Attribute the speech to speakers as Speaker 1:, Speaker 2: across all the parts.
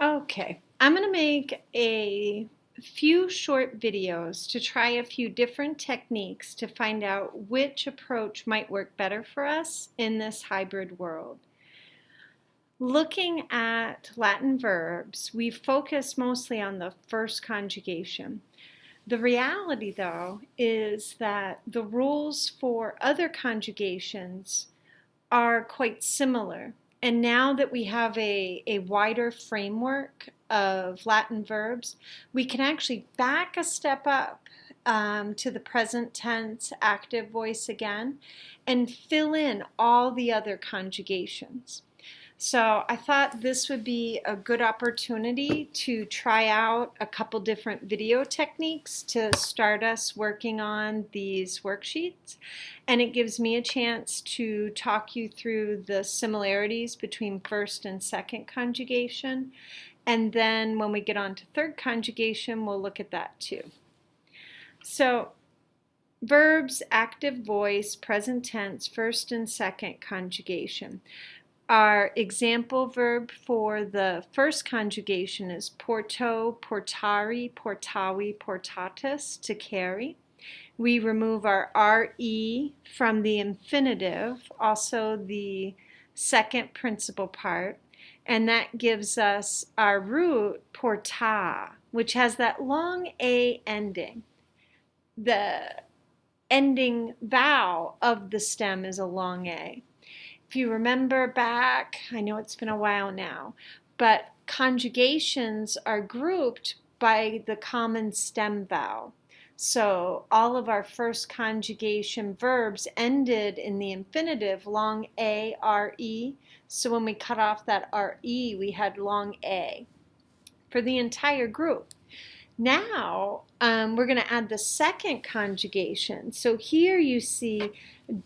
Speaker 1: Okay, I'm going to make a few short videos to try a few different techniques to find out which approach might work better for us in this hybrid world. Looking at Latin verbs, we focus mostly on the first conjugation. The reality, though, is that the rules for other conjugations are quite similar. And now that we have a wider framework of Latin verbs, we can actually back a step up to the present tense active voice again and fill in all the other conjugations. So I thought this would be a good opportunity to try out a couple different video techniques to start us working on these worksheets. And it gives me a chance to talk you through the similarities between first and second conjugation. And then when we get on to third conjugation, we'll look at that too. So verbs, active voice, present tense, first and second conjugation. Our example verb for the first conjugation is porto, portari, portavi, portatus, to carry. We remove our re from the infinitive, also the second principal part, and that gives us our root porta, which has that long a ending. The ending vowel of the stem is a long a. If you remember back, I know it's been a while now, but conjugations are grouped by the common stem vowel. So all of our first conjugation verbs ended in the infinitive, long A, R-E. So when we cut off that R-E, we had long A for the entire group. Now, we're going to add the second conjugation. So here you see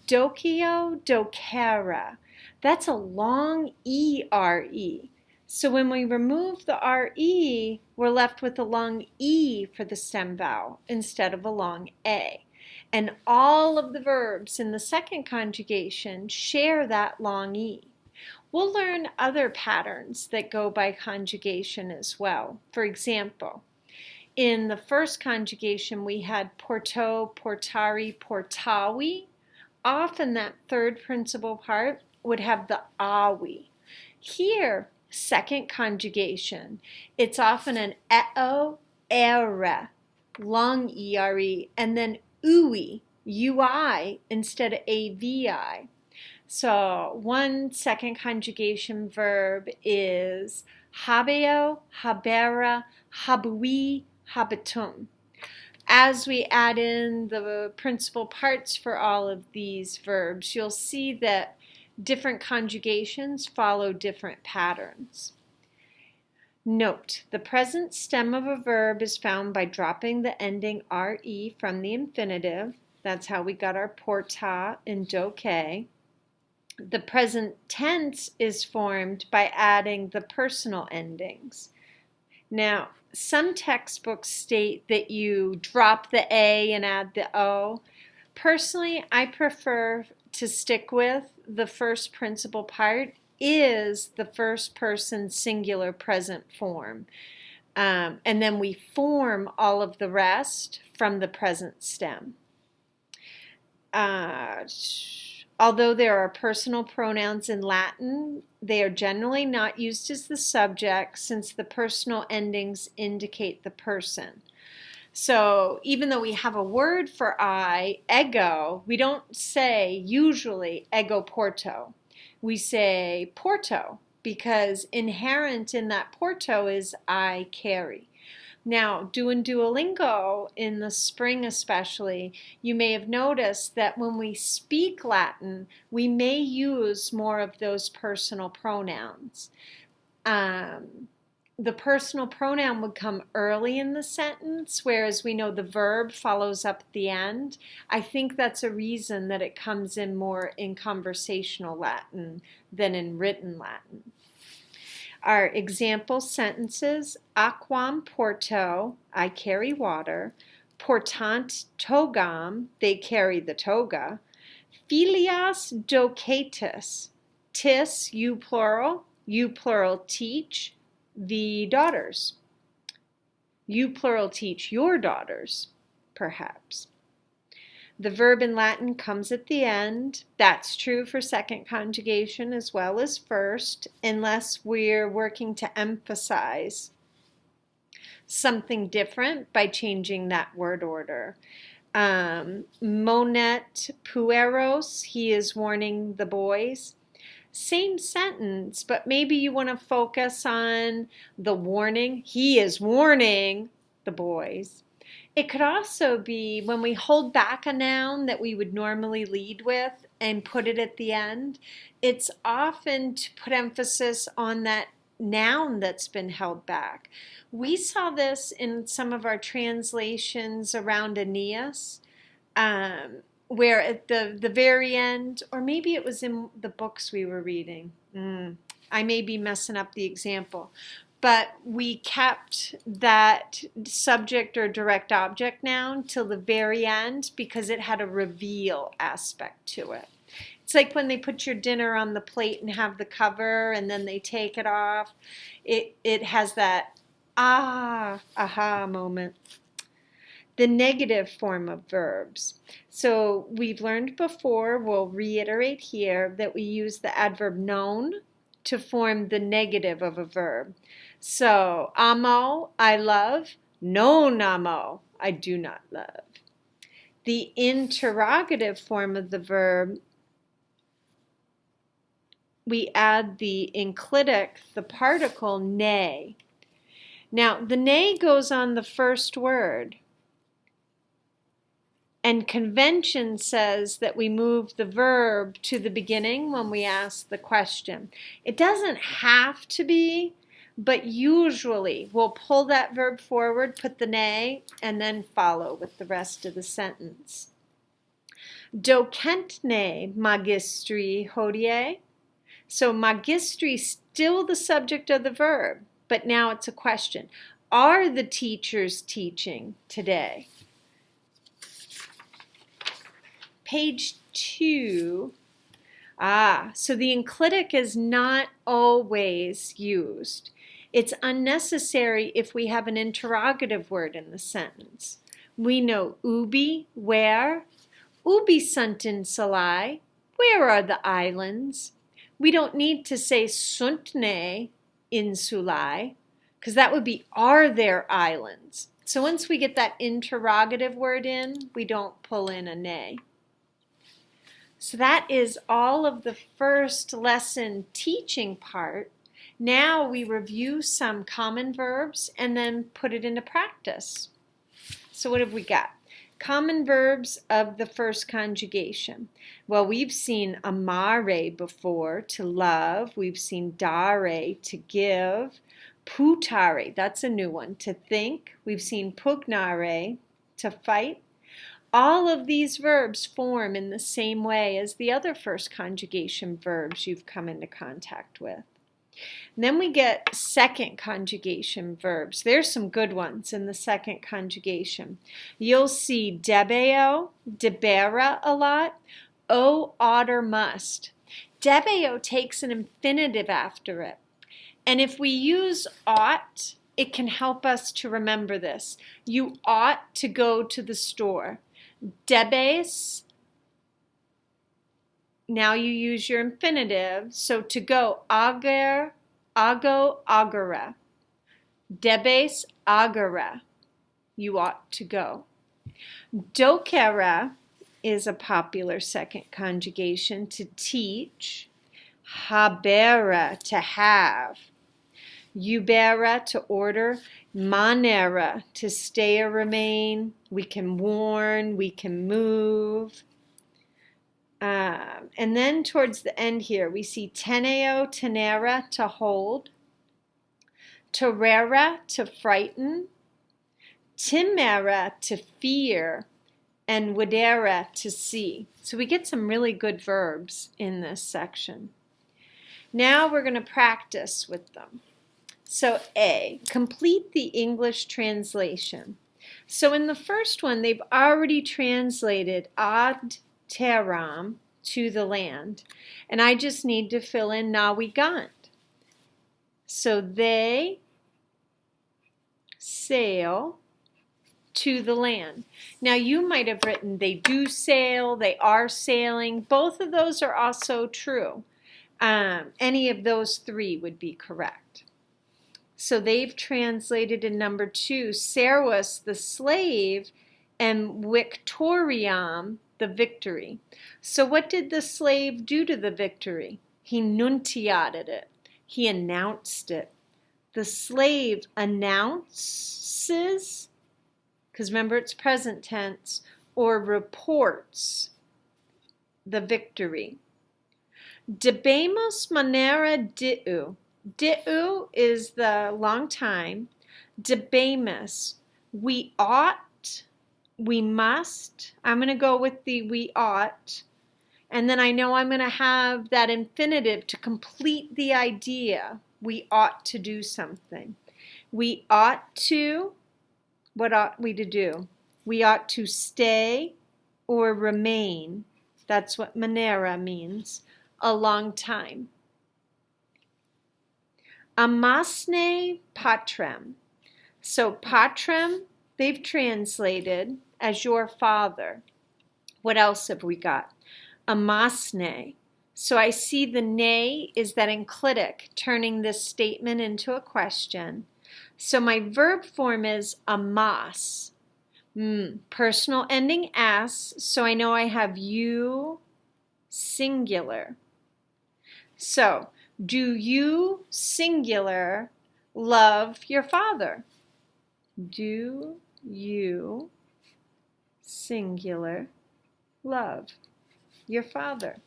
Speaker 1: docio, docera. That's a long E-R-E. So when we remove the R-E, we're left with a long E for the stem vowel instead of a long A. And all of the verbs in the second conjugation share that long E. We'll learn other patterns that go by conjugation as well. For example, in the first conjugation, we had porto, portari, portawi. Often that third principal part would have the awi. Here, second conjugation, it's often an eo, era, long ere, and then ui, ui instead of avi. So one second conjugation verb is habeo, habera, habui, habitum. As we add in the principal parts for all of these verbs, you'll see that different conjugations follow different patterns. Note, the present stem of a verb is found by dropping the ending re from the infinitive. That's how we got our porta and doke. The present tense is formed by adding the personal endings. Now, some textbooks state that you drop the A and add the O. Personally, I prefer to stick with the first principal part is the first person singular present form. And then we form all of the rest from the present stem. Although there are personal pronouns in Latin, they are generally not used as the subject since the personal endings indicate the person. So even though we have a word for I, ego, we don't say usually ego porto. We say porto because inherent in that porto is I carry. Now, doing Duolingo in the spring especially, you may have noticed that when we speak Latin, we may use more of those personal pronouns. The personal pronoun would come early in the sentence, whereas we know the verb follows up at the end. I think that's a reason that it comes in more in conversational Latin than in written Latin. Our example sentences, aquam porto, I carry water, portant togam, they carry the toga, filias docetis, tis, you plural teach, the daughters. You plural teach your daughters, perhaps. The verb in Latin comes at the end. That's true for second conjugation as well as first, unless we're working to emphasize something different by changing that word order. Monet pueros, he is warning the boys. Same sentence, but maybe you want to focus on the warning. He is warning the boys. It could also be when we hold back a noun that we would normally lead with and put it at the end. It's often to put emphasis on that noun that's been held back. We saw this in some of our translations around Aeneas, where at the very end, or maybe it was in the books we were reading. I may be messing up the example. But we kept that subject or direct object noun till the very end because it had a reveal aspect to it. It's like when they put your dinner on the plate and have the cover and then they take it off. It has that aha moment. The negative form of verbs. So we've learned before, we'll reiterate here, that we use the adverb known to form the negative of a verb. So, amo, I love. Non amo, I do not love. The interrogative form of the verb, we add the enclitic, the particle ne. Now, the ne goes on the first word. And convention says that we move the verb to the beginning when we ask the question. It doesn't have to be, but usually we'll pull that verb forward, put the ne, and then follow with the rest of the sentence. Docentne magistri hodie. So magistri still the subject of the verb, but now it's a question. Are the teachers teaching today? Page 2. So the enclitic is not always used. It's unnecessary if we have an interrogative word in the sentence. We know ubi, where. Ubi sunt insulae, where are the islands? We don't need to say suntne insulae, because that would be are there islands. So once we get that interrogative word in, we don't pull in a ne. So that is all of the first lesson teaching part. Now we review some common verbs and then put it into practice. So what have we got? Common verbs of the first conjugation. Well, we've seen amare before, to love. We've seen dare, to give. Putare, that's a new one, to think. We've seen pugnare, to fight. All of these verbs form in the same way as the other first conjugation verbs you've come into contact with. And then we get second conjugation verbs. There's some good ones in the second conjugation. You'll see debeo, debera a lot. O, ought, or must. Debeo takes an infinitive after it. And if we use ought, it can help us to remember this. You ought to go to the store. Debes, now you use your infinitive, so to go, ager, ago, agera. Debes, agera, you ought to go. Docera is a popular second conjugation, to teach. Habera, to have. Ubera, to order. Manera, to stay or remain. We can warn, we can move. And then towards the end here, we see teneo, tenera, to hold. Terera, to frighten. Timera, to fear. And videra, to see. So we get some really good verbs in this section. Now we're going to practice with them. So A, complete the English translation. So in the first one, they've already translated ad terram, to the land. And I just need to fill in navigant. So they sail to the land. Now you might have written they do sail, they are sailing. Both of those are also true. Any of those three would be correct. So they've translated in number 2, Servus the slave and victoriam the victory. So what did the slave do to the victory? He nuntiated it. He announced it. The slave announces, because remember it's present tense, or reports the victory. Debemos manera diu. Diu is the long time. Debemos, we ought, we must. I'm going to go with the we ought. And then I know I'm going to have that infinitive to complete the idea. We ought to do something. We ought to, what ought we to do? We ought to stay or remain. That's what manera means. A long time. Amasne patrem. So patrem, they've translated as your father. What else have we got? Amasne. So I see the ne is that enclitic, turning this statement into a question. So my verb form is amas. Personal ending s, so I know I have you singular. So, do you singular love your father? Do you singular love your father?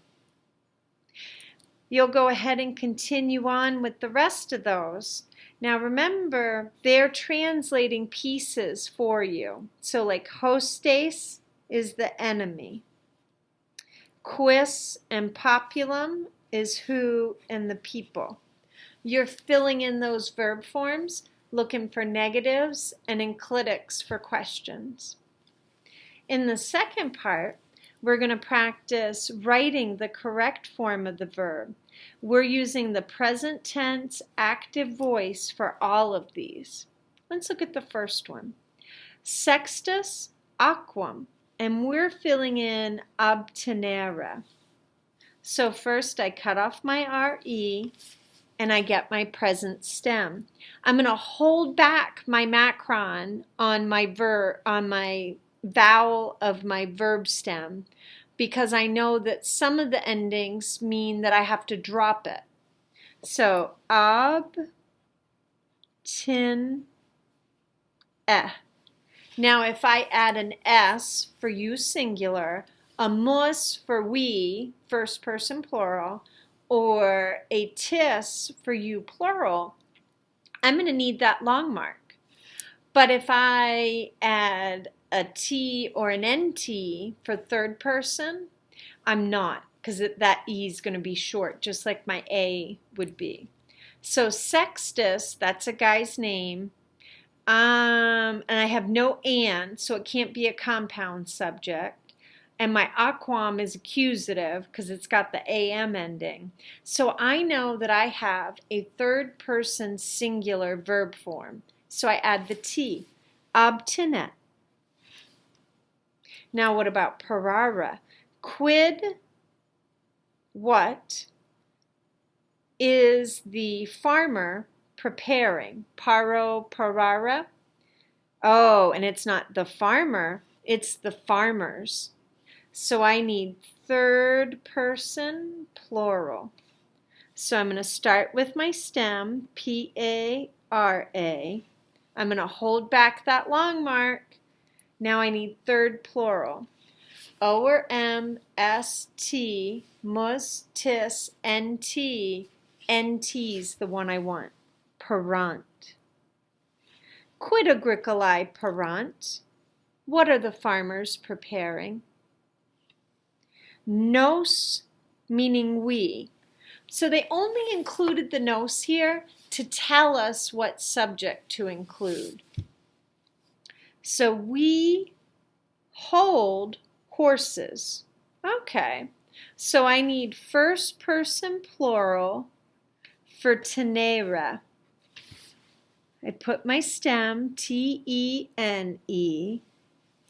Speaker 1: You'll go ahead and continue on with the rest of those. Now remember, they're translating pieces for you. So like hostes is the enemy. Quis and populum is who and the people. You're filling in those verb forms, looking for negatives and enclitics for questions. In the second part, we're going to practice writing the correct form of the verb. We're using the present tense active voice for all of these. Let's look at the first one. Sextus aquam, and we're filling in obtenere. So first I cut off my RE and I get my present stem. I'm going to hold back my macron on my vowel of my verb stem because I know that some of the endings mean that I have to drop it. So obtenere. Now if I add an S for you singular, a mus for we, first person plural, or a tis for you plural, I'm going to need that long mark. But if I add a T or an NT for third person, I'm not, because that E is going to be short, just like my A would be. So Sextus, that's a guy's name, and I have no and, so it can't be a compound subject. And my aquam is accusative because it's got the am ending. So I know that I have a third person singular verb form. So I add the T, obtinet. Now what about parara? Quid, what, is the farmer preparing? Paro, parara. Oh, and it's not the farmer, it's the farmers. So I need third person plural. So I'm going to start with my stem, P-A-R-A. I'm going to hold back that long mark. Now I need third plural. O or M, S, T, mus, tis, N-T. N-T's the one I want. Parant. Quid agricolae parant? What are the farmers preparing? Nos, meaning we. So they only included the nos here to tell us what subject to include. So we hold horses. Okay, so I need first person plural for tenere. I put my stem, T-E-N-E.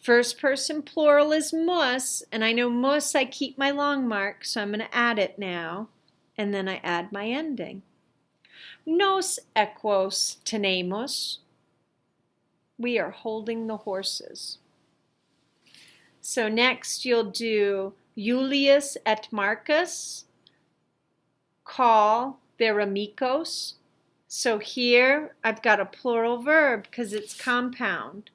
Speaker 1: First person plural is muss, and I know muss, I keep my long mark, so I'm going to add it now. And then I add my ending. Nos equos tenemos. We are holding the horses. So next you'll do Julius et Marcus call their amigos. So here I've got a plural verb because it's compound.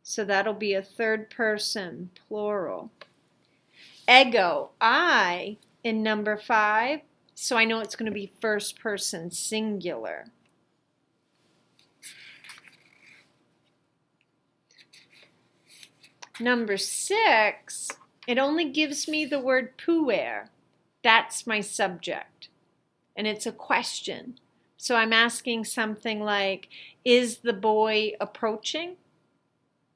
Speaker 1: So that'll be a third person plural. Ego, I, in number 5. So I know it's going to be first person singular. Number 6, it only gives me the word puer. That's my subject. And it's a question. So I'm asking something like, is the boy approaching?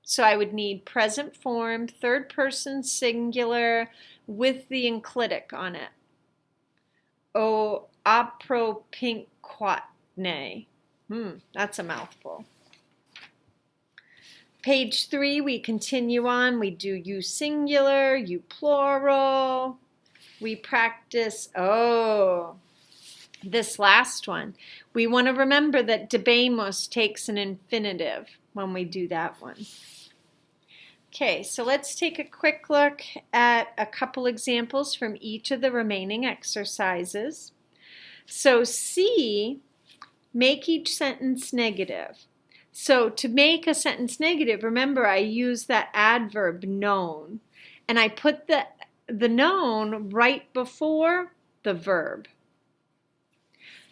Speaker 1: So I would need present form, third person singular with the enclitic on it. O apropinquatne. That's a mouthful. Page 3, we continue on. We do you singular, you plural. We practice, this last one. We want to remember that debemos takes an infinitive when we do that one. Okay, so let's take a quick look at a couple examples from each of the remaining exercises. So C, make each sentence negative. So to make a sentence negative, remember I use that adverb known, and I put the known right before the verb.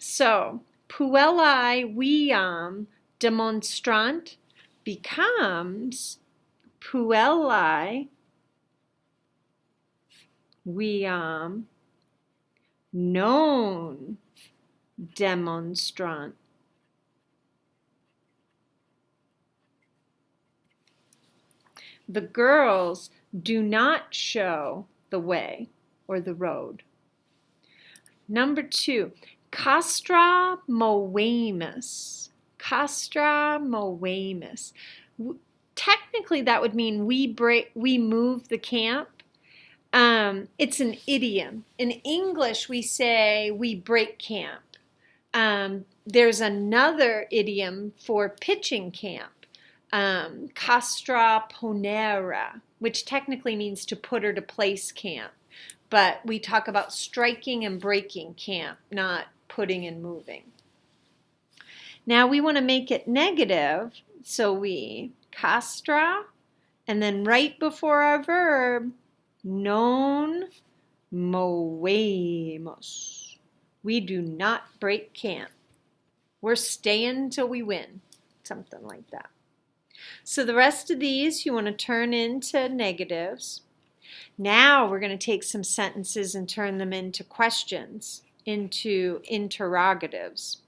Speaker 1: So puellae viam demonstrant becomes puellae viam non demonstrant. The girls do not show the way or the road. Number 2, castra moemus. Castra moemus. Technically, that would mean we move the camp. It's an idiom. In English, we say we break camp. There's another idiom for pitching camp. Castra ponera, which technically means to put or to place camp. But we talk about striking and breaking camp, not putting and moving. Now we want to make it negative, so we castra, and then right before our verb, non movemos. We do not break camp. We're staying till we win, something like that. So the rest of these you want to turn into negatives. Now we're going to take some sentences and turn them into questions, into interrogatives.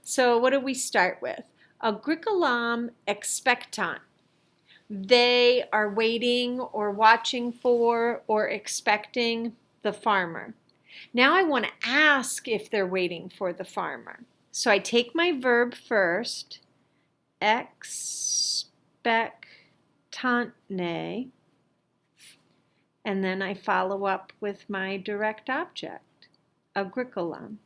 Speaker 1: So what do we start with? Agricolam expectant. They are waiting or watching for or expecting the farmer. Now I want to ask if they're waiting for the farmer. So I take my verb first, expectantne, and then I follow up with my direct object, agricolam.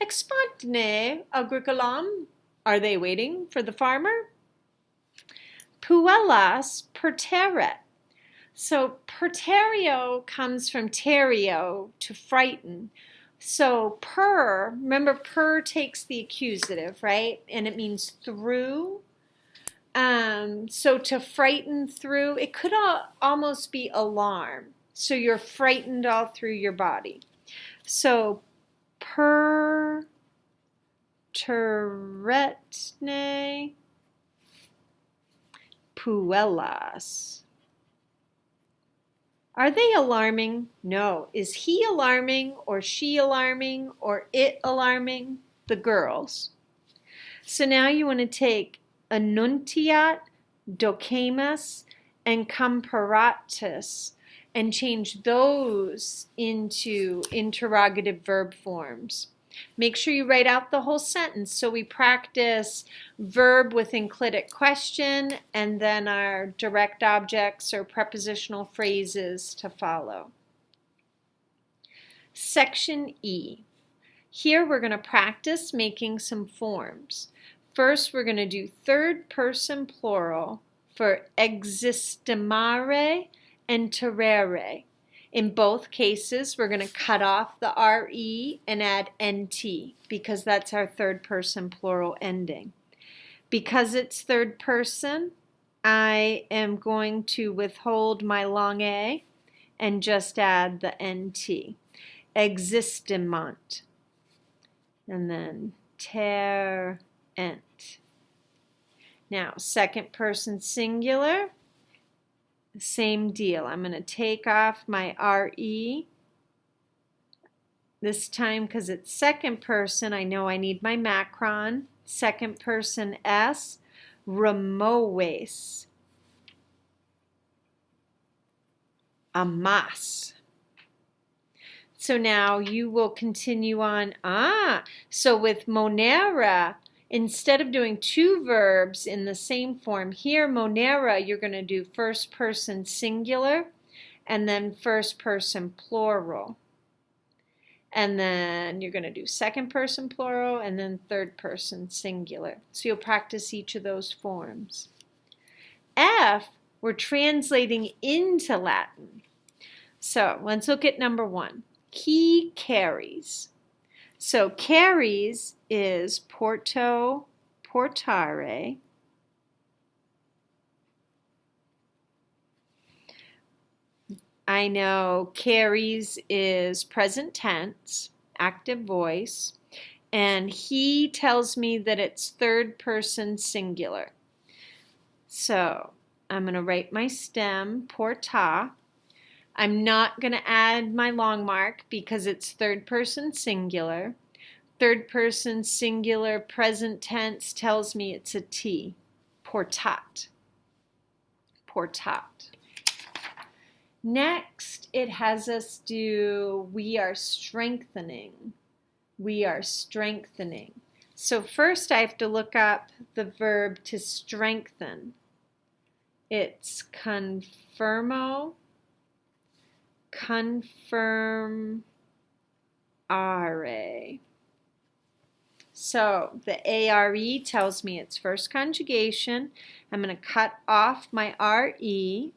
Speaker 1: Expectantne agricolam. Are they waiting for the farmer? Puellas perteret. So perterio comes from terio, to frighten. So remember per takes the accusative, right? And it means through. So to frighten through, it could almost be alarm. So you're frightened all through your body. So perteretne puellas. Are they alarming? No. Is he alarming or she alarming or it alarming? The girls. So now you want to take anuntiat, docemus, and comparatus and change those into interrogative verb forms. Make sure you write out the whole sentence. So we practice verb with enclitic question and then our direct objects or prepositional phrases to follow. Section E. Here we're going to practice making some forms. First, we're going to do third person plural for existimare and terere. In both cases, we're going to cut off the RE and add NT because that's our third person plural ending. Because it's third person, I am going to withhold my long A and just add the NT. Existimant. And then terent. Now, second person singular. Same deal. I'm going to take off my RE. This time, because it's second person, I know I need my macron. Second person S. Removes. Amas. So now you will continue on. So with monera, instead of doing two verbs in the same form, here monera, you're going to do first person singular and then first person plural. And then you're going to do second person plural and then third person singular. So you'll practice each of those forms. F, we're translating into Latin. So let's look at number 1. He carries. So carries is porto, portare. I know carries is present tense, active voice, and he tells me that it's third person singular. So I'm going to write my stem, porta. I'm not going to add my long mark because it's third person singular. Third person singular present tense tells me it's a T. Portat. Portat. Next, it has us do we are strengthening. We are strengthening. So first I have to look up the verb to strengthen. It's confirmo. Confirmare. So the ARE tells me it's first conjugation. I'm going to cut off my RE.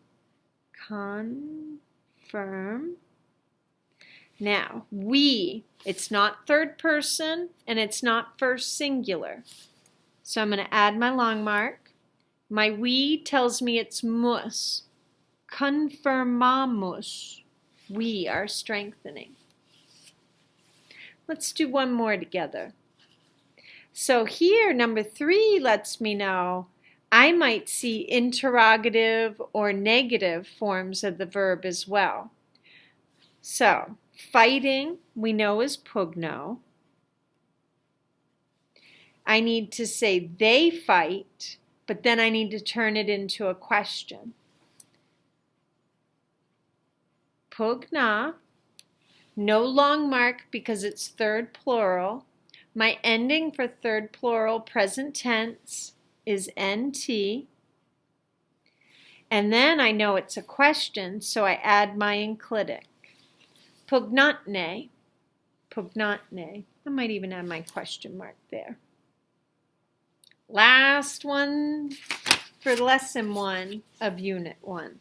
Speaker 1: Confirm. Now, we, it's not third person and it's not first singular. So I'm going to add my long mark. My we tells me it's mus. Confirmamos. We are strengthening. Let's do one more together. So here, number 3 lets me know I might see interrogative or negative forms of the verb as well. So, fighting, we know is pugno. I need to say they fight, but then I need to turn it into a question. Pugna, no long mark because it's third plural. My ending for third plural present tense is NT. And then I know it's a question, so I add my enclitic. Pugnantne. Pugnantne. I might even add my question mark there. Last one for lesson 1 of unit 1.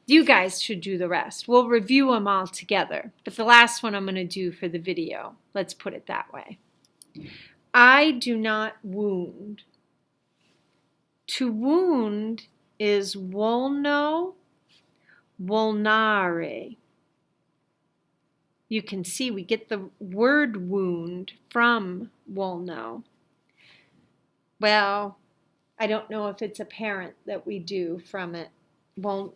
Speaker 1: You guys should do the rest. We'll review them all together, but the last one I'm going to do for the video. Let's put it that way. I do not wound. To wound is vulno, vulnare. You can see we get the word wound from vulno. Well, I don't know if it's apparent that we do from it. Well,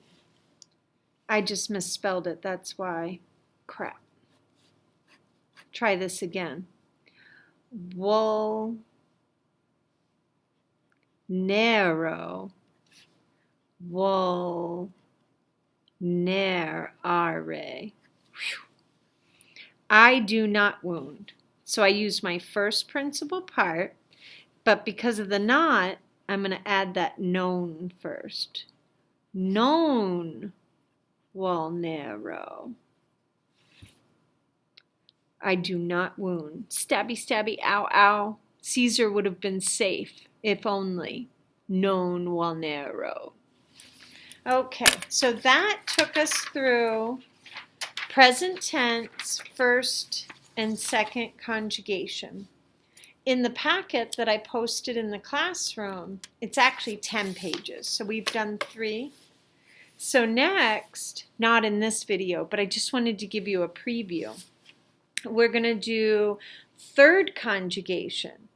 Speaker 1: I just misspelled it, that's why. Crap. Try this again. Wool, narrow, wool, narrare. I do not wound. So I use my first principal part, but because of the not, I'm going to add that known first. Non vulnero. I do not wound. Stabby, stabby, ow, ow. Caesar would have been safe, if only. Non vulnero. Okay, so that took us through present tense, first and second conjugation. In the packet that I posted in the classroom, it's actually 10 pages, so we've done 3. So next, not in this video, but I just wanted to give you a preview. We're going to do third conjugation.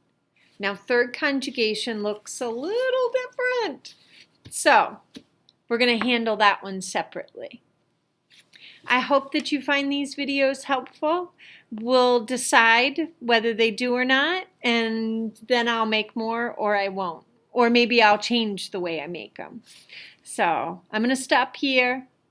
Speaker 1: Now, third conjugation looks a little different. So, we're going to handle that one separately. I hope that you find these videos helpful. We'll decide whether they do or not, and then I'll make more or I won't. Or maybe I'll change the way I make them. So, I'm going to stop here.